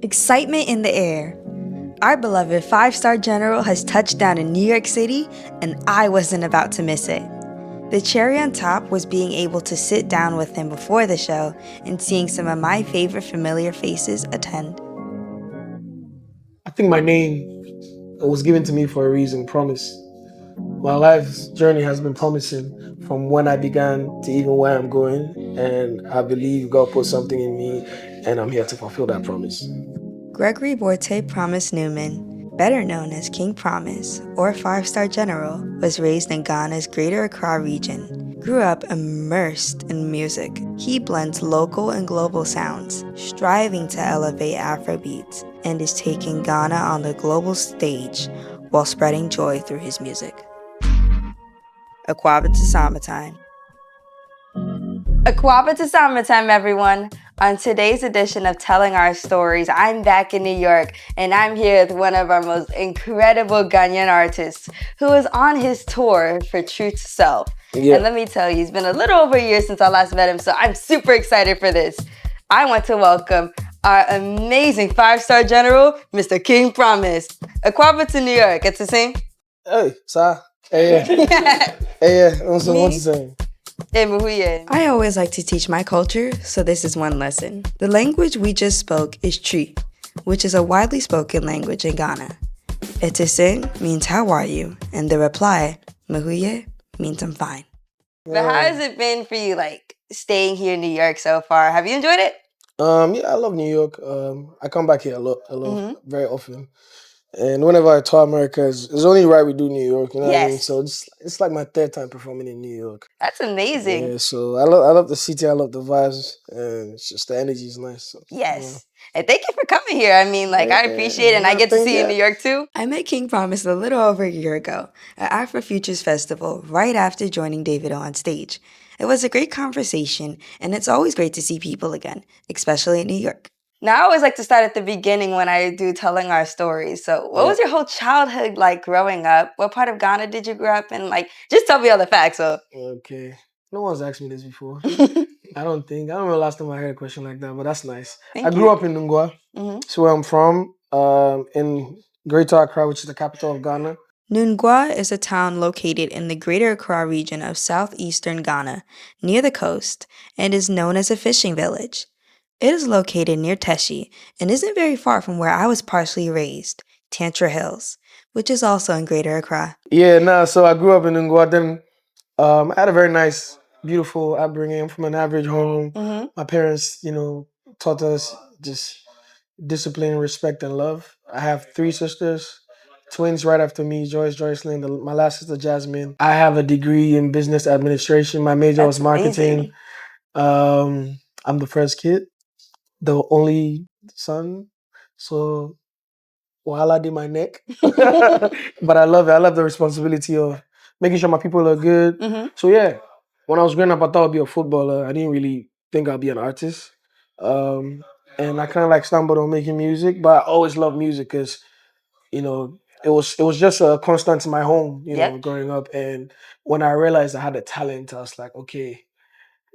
Excitement in the air. Our beloved five-star general has touched down in New York City, and I wasn't about to miss it. The cherry on top was being able to sit down with him before the show and seeing some of my favorite familiar faces attend. I think my name was given to me for a reason, promise. My life's journey has been promising from when I began to even where I'm going, and I believe God put something in me, and I'm here to fulfill that promise. Gregory Borte Promise Newman, better known as King Promise or Five-Star General, was raised in Ghana's Greater Accra region. Grew up immersed in music, he blends local and global sounds, striving to elevate Afrobeats, and is taking Ghana on the global stage while spreading joy through his music. Aquaba to Summertime. Aquaba to Summertime, everyone. On today's edition of Telling Our Stories, I'm back in New York, and I'm here with one of our most incredible Ghanaian artists who is on his tour for Truth to Self. Yeah. And let me tell you, it's been a little over a year since I last met him, so I'm super excited for this. I want to welcome our amazing five-star general, Mr. King Promise. Aquaba to New York, it's the same? Hey, sir. Hey, yeah. Hey, yeah. What's the saying? I always like to teach my culture, so this is one lesson. The language we just spoke is Twi, which is a widely spoken language in Ghana. Etisen means how are you, and the reply, Mahuye, means I'm fine. But how has it been for you, like, staying here in New York so far? Have you enjoyed it? Yeah, I love New York. I come back here a lot, very often. And whenever I tour America, it's only right we do New York, you know what I mean? Yes. So it's like my third time performing in New York. That's amazing. Yeah, so I love the city, I love the vibes, and it's just the energy is nice. So, Yes. And thank you for coming here. I mean, like, I appreciate it, and I get to see you in New York too. I met King Promise a little over a year ago at Afrofutures Festival, right after joining Davido on stage. It was a great conversation, and it's always great to see people again, especially in New York. Now, I always like to start at the beginning when I do telling our stories. So, what was your whole childhood like growing up? What part of Ghana did you grow up in? Like, just tell me all the facts. So. Okay. No one's asked me this before. I don't remember last time I heard a question like that, but that's nice. I grew up in Nungwa. So where I'm from, in Greater Accra, which is the capital of Ghana. Nungwa is a town located in the Greater Accra region of southeastern Ghana, near the coast, and is known as a fishing village. It is located near Teshi and isn't very far from where I was partially raised, Tantra Hills, which is also in Greater Accra. Yeah, so I grew up in Nungwa. Then I had a very nice, beautiful upbringing. I'm from an average home. My parents, taught us just discipline, respect, and love. I have three sisters, twins right after me, Joyce, Joycelyn, my last sister, Jasmine. I have a degree in business administration. My major was marketing. I'm the first kid, the only son. So, wahala did my neck. But I love it. I love the responsibility of making sure my people are good. So, yeah, when I was growing up, I thought I'd be a footballer. I didn't really think I'd be an artist. And I kind of like stumbled on making music, but I always loved music because, it was just a constant in my home, growing up. And when I realized I had a talent, I was like, okay,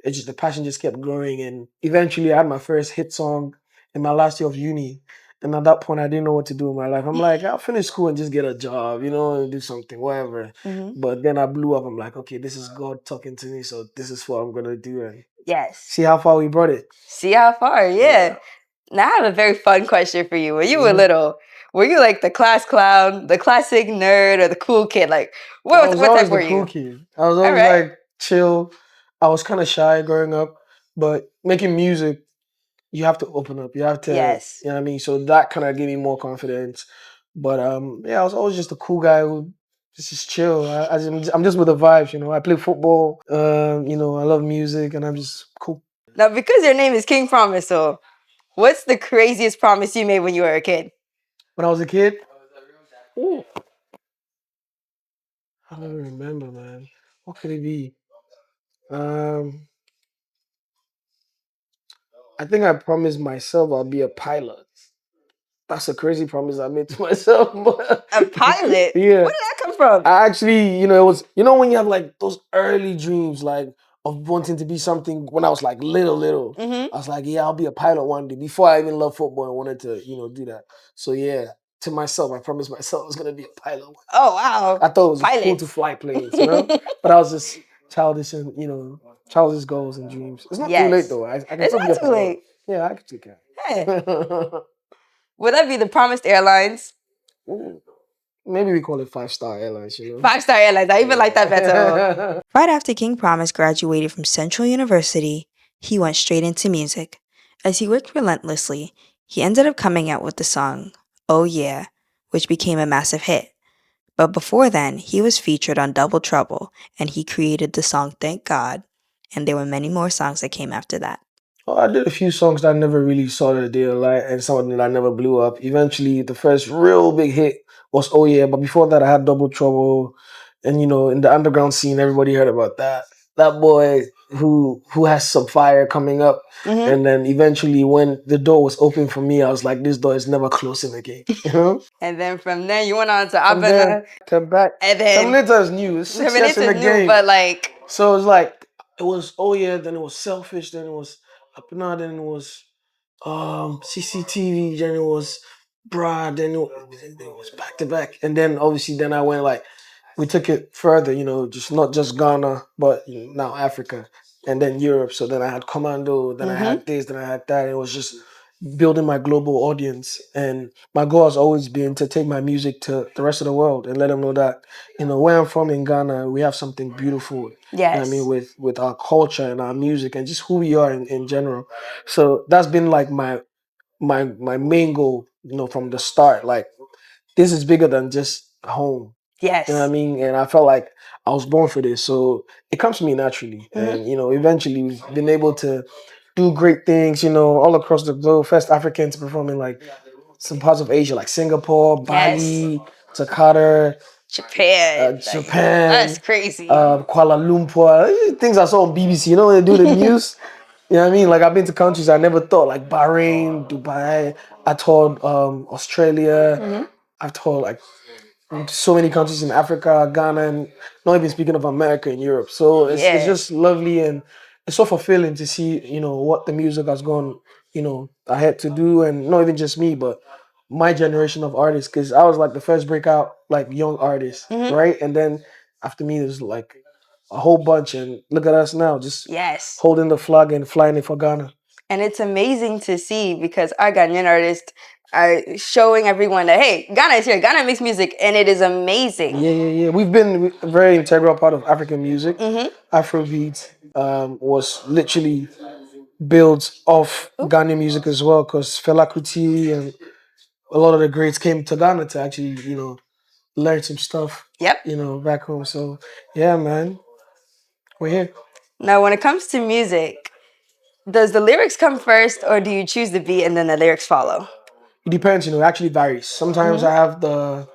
the passion just kept growing, and eventually I had my first hit song in my last year of uni. And at that point, I didn't know what to do with my life. I'm like, I'll finish school and just get a job, and do something, whatever. But then I blew up. I'm like, okay, this is God talking to me, so this is what I'm gonna do, and see how far we brought it. See how far, yeah. Now I have a very fun question for you. When you were little, were you like the class clown, the classic nerd, or the cool kid? Like, what type were you? Cool kid. I was always like chill. I was kind of shy growing up, but making music, you have to open up. You have to, you know what I mean? So that kind of gave me more confidence. But yeah, I was always just a cool guy who just chill. I'm just with the vibes, I play football. I love music, and I'm just cool. Now, because your name is King Promise, so what's the craziest promise you made when you were a kid? When I was a kid? Ooh. I don't remember, man. What could it be? I think I promised myself I'll be a pilot. That's a crazy promise I made to myself. A pilot? Yeah. Where did that come from? I actually, it was, when you have like those early dreams, like, of wanting to be something when I was like little. I was like, yeah, I'll be a pilot one day. Before I even loved football and wanted to, do that. So yeah, to myself, I promised myself I was gonna be a pilot. Oh wow! I thought it was cool to fly planes, but I was just childish and childish goals and dreams. It's not too late though. I can It's still be not a too pilot. late. Yeah, I can take care. Hey. Would that be the Promised Airlines? Maybe we call it 5-star airlines. 5-star Airlines. I even like that better. Right after King Promise graduated from Central University, he went straight into music. As he worked relentlessly, he ended up coming out with the song "Oh Yeah," which became a massive hit. But before then, he was featured on Double Trouble, and he created the song "Thank God," and there were many more songs that came after that. Oh, I did a few songs that never really saw the daylight, and some of them that never blew up. Eventually, the first real big hit was "Oh Yeah," but before that, I had "Double Trouble," and in the underground scene, everybody heard about that. That boy who has some fire coming up, and then eventually, when the door was open for me, I was like, "This door is never closing again." And then from there, you went on to From there, came back. and then Terminator is new. It's 6 years in the game. but like, So it's like it was "Oh Yeah," then it was "Selfish," then it was "Up and Out," then it was CCTV, then it was Brad, then it was back to back, and then obviously then I went like we took it further, just not just Ghana, but now Africa, and then Europe. So then I had Commando, then I had this, then I had that. It was just building my global audience, and my goal has always been to take my music to the rest of the world and let them know that where I'm from in Ghana, we have something beautiful. I mean, with our culture and our music and just who we are in general. So that's been like my main goal, from the start. Like this is bigger than just home. yes, You know what I mean? And I felt like I was born for this. So it comes to me naturally. And, eventually we've been able to do great things, all across the globe. First African to perform in like some parts of Asia, like Singapore, Bali, Jakarta, Japan. Japan, That's crazy. Kuala Lumpur. Things I saw on BBC, when they do the news. You know what I mean? Like I've been to countries I never thought, like Bahrain, Dubai. I toured Australia. I've toured like so many countries in Africa, Ghana, and not even speaking of America and Europe. So it's just lovely and it's so fulfilling to see, what the music has gone, ahead to do, and not even just me, but my generation of artists, because I was like the first breakout like young artist, right? And then after me there's like a whole bunch, and look at us now, just holding the flag and flying it for Ghana. And it's amazing to see because our Ghanaian artists are showing everyone that, hey, Ghana is here. Ghana makes music, and it is amazing. Yeah. We've been a very integral part of African music. Afrobeat was literally built off Ghanaian music as well, because Fela Kuti and a lot of the greats came to Ghana to actually, learn some stuff. Back home. So yeah, man, we're here. Now, when it comes to music, does the lyrics come first, or do you choose the beat and then the lyrics follow? It depends, it actually varies. Sometimes I have the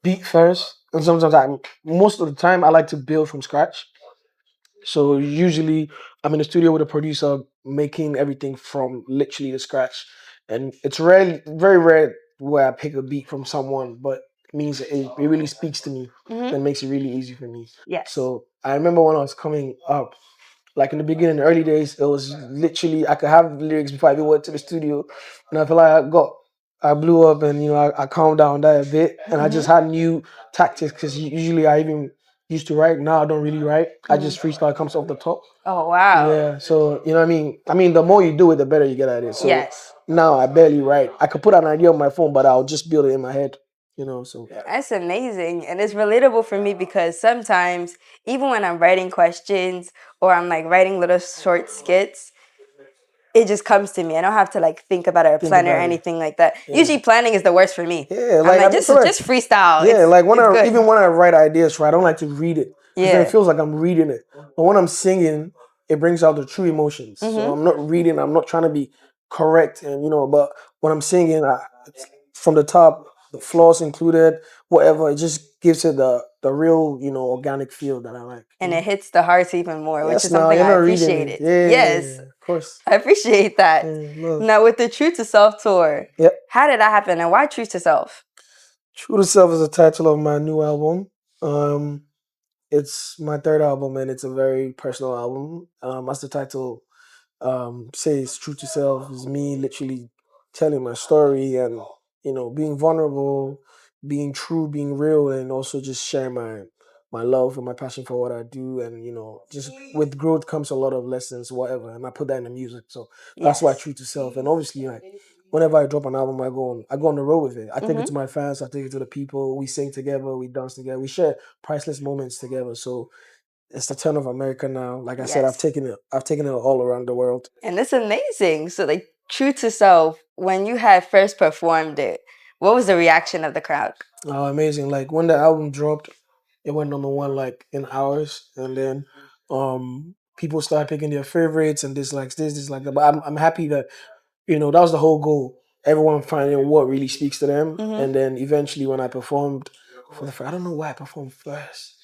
beat first, and sometimes most of the time I like to build from scratch. So usually I'm in the studio with a producer making everything from literally the scratch. And it's very rare where I pick a beat from someone, but it means it really speaks to me. That makes it really easy for me. So I remember when I was coming up, like in the beginning, the early days, it was literally I could have lyrics before I even went to the studio. And I feel like I blew up, and I calmed down that a bit, and I just had new tactics, because usually I even used to write. Now I don't really write. I just freestyle. It comes off the top. Oh wow! Yeah. So what I mean. The more you do it, the better you get at it. So now I barely write. I could put an idea on my phone, but I'll just build it in my head. So that's amazing, and it's relatable for me because sometimes even when I'm writing questions or I'm like writing little short skits, it just comes to me. I don't have to like think about it or plan or anything like that. Usually planning is the worst for me. Yeah, like just freestyle. Yeah, like even when I write ideas, right, I don't like to read it, because then it feels like I'm reading it. But when I'm singing, it brings out the true emotions. So I'm not reading. I'm not trying to be correct, and but when I'm singing, it's from the top, the flaws included, whatever, it just gives it the real organic feel that I like. And it hits the hearts even more, which Yes, is now something you're I not reading appreciate it. it. Yeah, Yes, of course. I appreciate that. Love. Now with the True to Self tour, Yep. how did that happen, and why True to Self? True to Self is the title of my new album. It's my third album, and it's a very personal album. As the title says, "True to Self" is me literally telling my story and being vulnerable, being true, being real, and also just sharing my love and my passion for what I do. And just with growth comes a lot of lessons, whatever. And I put that in the music, so that's why Yes. True to Self. And obviously, like whenever I drop an album, I go on the road with it. I take it to my fans, I take it to the people. We sing together, we dance together, we share priceless moments together. So it's the turn of America now. Like I said, Yes. I've taken it all around the world. And it's amazing. So, like, True to Self, when you had first performed it, what was the reaction of the crowd? Oh, amazing! Like when the album dropped, it went number one like in hours, and then people started picking their favorites and dislikes this, dislikes that. But I'm happy that that was the whole goal. Everyone finding what really speaks to them, and then eventually when I performed for the first, I don't know why I performed first.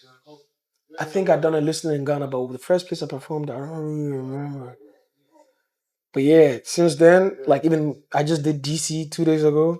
I think I'd done a listening in Ghana, but the first place I performed, I don't really remember. But yeah, since then, like even I just did DC 2 days ago,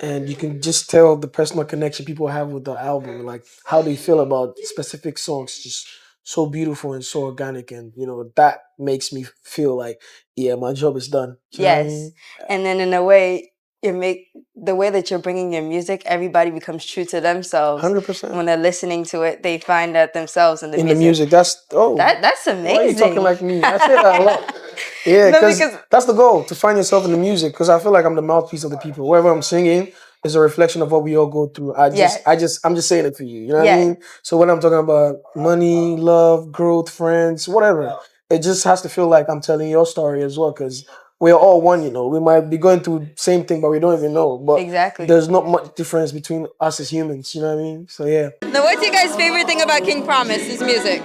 and you can just tell the personal connection people have with the album, like how they feel about specific songs, just so beautiful and so organic, and that makes me feel like, yeah, my job is done. Do you know what I Yes. mean? And then in a way, you make the way that you're bringing your music, everybody becomes true to themselves. 100%. When they're listening to it, they find that themselves in the In the music. music, That's why are you talking amazing. like me? I say that a lot. Yeah, No, because because that's the goal, to find yourself in the music. Because I feel like I'm the mouthpiece of the people. Wherever I'm singing is a reflection of what we all go through. yes. I'm just saying it for you. You know what I Yes. mean? So when I'm talking about money, love, growth, friends, whatever, it just has to feel like I'm telling your story as well. Because we're all one. We might be going through the same thing, but we don't even know. But Exactly. there's not much difference between us as humans. You know what I mean? So yeah. Now, what's your guys' favorite thing about King Promise? His music.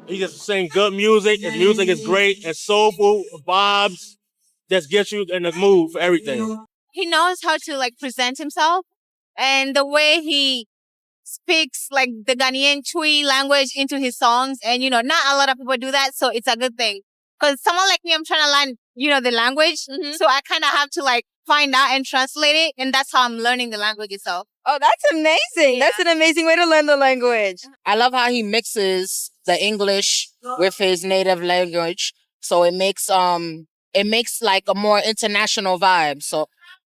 He just sings good music. His music is great. It's soulful vibes. Just gets you in the mood for everything. He knows how to like present himself, and the way he speaks like the Ghanaian Twi language into his songs, and not a lot of people do that, so it's a good thing. Because someone like me, I'm trying to learn, the language, so I kind of have to like find out and translate it, and that's how I'm learning the language itself. Oh, that's amazing. That's an amazing way to learn the language. I love how he mixes the English with his native language, so it makes like a more international vibe. So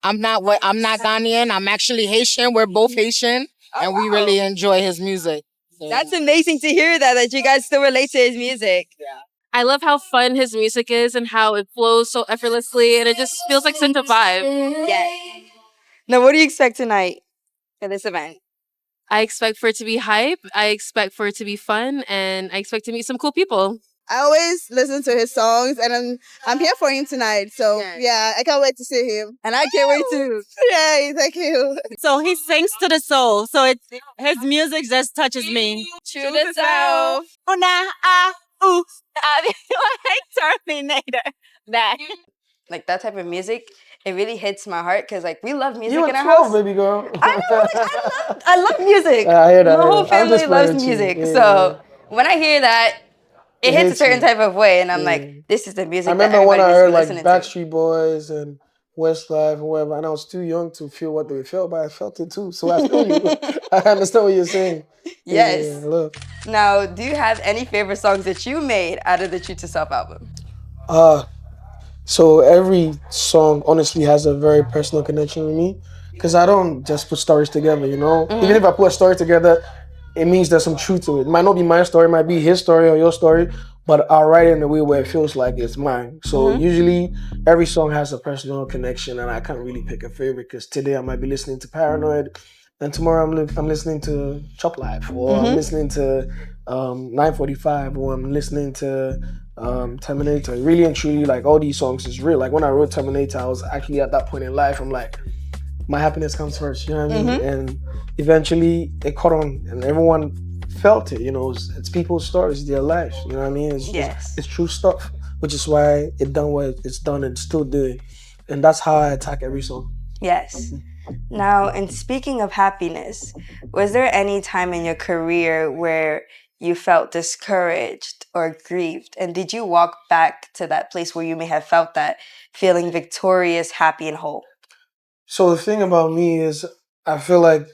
I'm not Ghanaian. I'm actually Haitian. We're both Haitian, and we really enjoy his music. So, That's amazing to hear that you guys still relate to his music. I love how fun his music is and how it flows so effortlessly, and it just feels like such a vibe. Yes. Now, what do you expect tonight for this event? I expect for it to be hype, I expect for it to be fun, and I expect to meet some cool people. I always listen to his songs, and I'm here for him tonight. So yeah, I can't wait to see him. And I can't wait too. Yay, thank you. So he sings to the soul. So his music just touches me. True to self. Una ooh. Like Terminator. That. Like that type of music, it really hits my heart because like we love music You were in our 12, house. baby girl. I know, like I love music. I hear that. My whole I'm family just loves playing with you. music. Yeah, So when I hear that, it hits a hits certain you. type of way, and I'm Yeah. like, this is the I music that remember when everybody I needs to heard be like listening to. Backstreet Boys and Westlife and whatever, and I was too young to feel what they felt, but I felt it too. So I feel you. I understand what you're saying. Yes. Yeah, look. Now, do you have any favorite songs that you made out of the True to Self album? So every song honestly has a very personal connection with me because I don't just put stories together, Even if I put a story together, it means there's some truth to it. It might not be my story, it might be his story or your story, but I'll write it in a way where it feels like it's mine. So usually every song has a personal connection, and I can't really pick a favorite because today I might be listening to Paranoid, and tomorrow I'm listening to Chop Life, or I'm listening to 945, or I'm listening to Terminator. Really and truly, like all these songs is real. Like when I wrote Terminator, I was actually at that point in life. I'm like, my happiness comes first, you know what I mean? And eventually it caught on, and everyone felt it. It's people's stories, their lives. You know what I mean? It's true stuff, which is why it done what it's done and still doing. And that's how I attack every song. Yes. Now, and speaking of happiness, was there any time in your career where you felt discouraged or grieved? And did you walk back to that place where you may have felt that, feeling victorious, happy, and whole? So the thing about me is, I feel like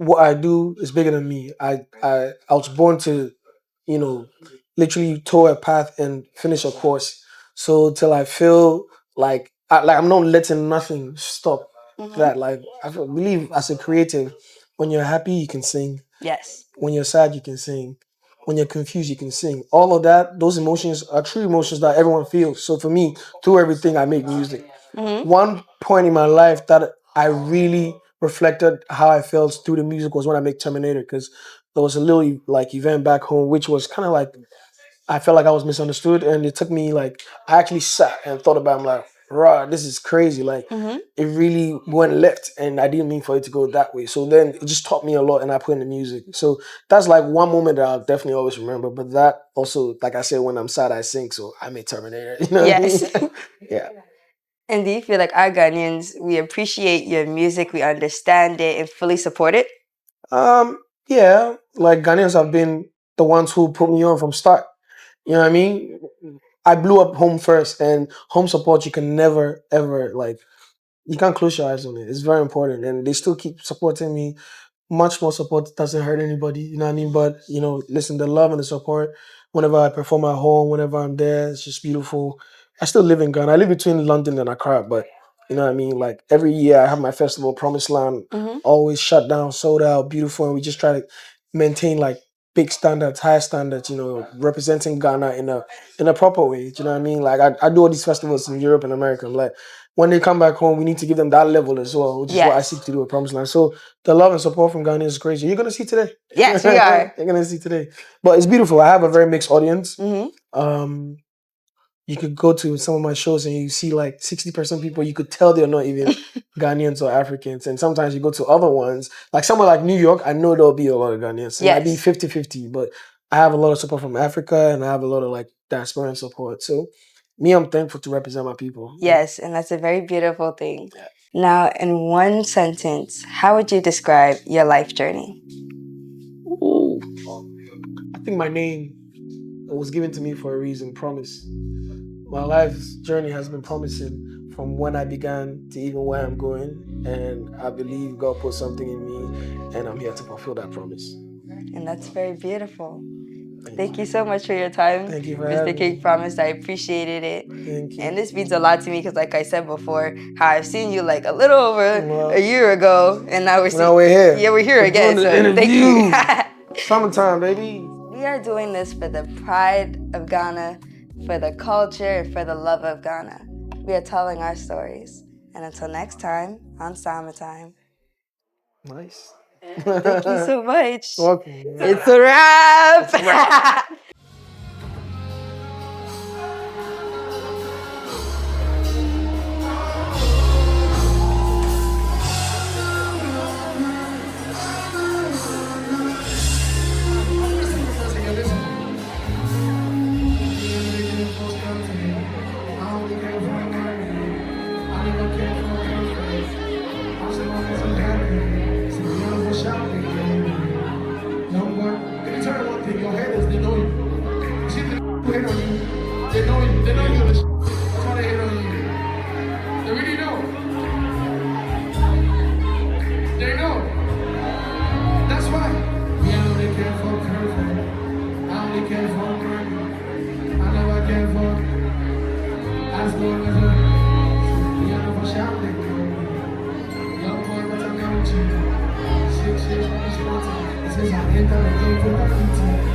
what I do is bigger than me. I was born to, you know, literally tour a path and finish a course. So till I feel like I'm not letting nothing stop that. Like believe as a creative, when you're happy you can sing. Yes. When you're sad you can sing. When you're confused you can sing. All of that, those emotions are true emotions that everyone feels. So for me, through everything I make music. One point in my life that I really reflected how I felt through the music was when I made Terminator, because there was a little like event back home which was kind of like I felt like I was misunderstood, and it took me like I actually sat and thought about it. I'm like, rah, this is crazy. Like it really went left, and I didn't mean for it to go that way. So then it just taught me a lot, and I put in the music. So that's like one moment that I'll definitely always remember. But that also, like I said, when I'm sad, I sing. So I made Terminator. You know Yes. what I mean? Yeah. And do you feel like our Ghanaians, we appreciate your music, we understand it, and fully support it? Yeah, like Ghanaians have been the ones who put me on from start. You know what I mean? I blew up home first, and home support you can never ever like you can't close your eyes on it. It's very important, and they still keep supporting me. Much more support doesn't hurt anybody, you know what I mean? But listen, the love and the support whenever I perform at home, whenever I'm there, it's just beautiful. I still live in Ghana. I live between London and Accra, but you know what I mean? Like every year I have my festival, Promised Land, always shut down, sold out, beautiful, and we just try to maintain like big standards, high standards, representing Ghana in a proper way. Do you know what I mean? Like I do all these festivals in Europe and America. I'm like, when they come back home, we need to give them that level as well, which is what I seek to do at Promised Land. So the love and support from Ghanaians is crazy. You're gonna see today. Yes, we are. You're gonna see today. But it's beautiful. I have a very mixed audience. You could go to some of my shows and you see like 60% people, you could tell they're not even Ghanaians or Africans. And sometimes you go to other ones, like somewhere like New York, I know there'll be a lot of Ghanaians. It might be 50-50, but I have a lot of support from Africa and I have a lot of like diaspora support. So me, I'm thankful to represent my people. Yes, and that's a very beautiful thing. Now, in one sentence, how would you describe your life journey? Ooh. I think my name was given to me for a reason, promise. My life's journey has been promising from when I began to even where I'm going. And I believe God put something in me and I'm here to fulfill that promise. And that's very beautiful. Thank you so much for your time. Thank you for Mr. King Promise. I appreciated it. Thank you. And this means a lot to me because, like I said before, how I've seen you like a little over a year ago, and now we're here. Yeah, we're here again. So thank you. Summertime, baby. We are doing this for the pride of Ghana, for the culture, and for the love of Ghana. We are telling our stories. And until next time on Summertime. Nice. Thank you so much. Welcome. It's a wrap. Since I enter the game for